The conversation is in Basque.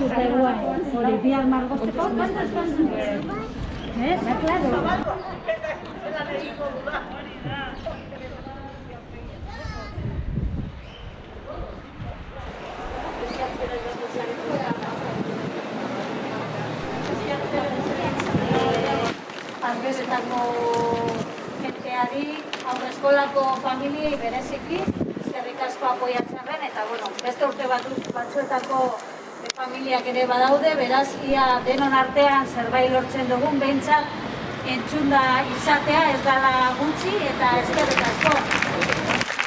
Eta igual, hori bihar margozteko, ¿ves? Da claro. Argezetako jenteari, aurreskolako familiei bereziki, eskerrik asko apoiatzearen, eta beste urte batzuetako familiak ere badaude, beraz, ia denon artean zerbait lortzen dugun, behintzat entzunda izatea ez dela gutxi, eta eskerrik asko.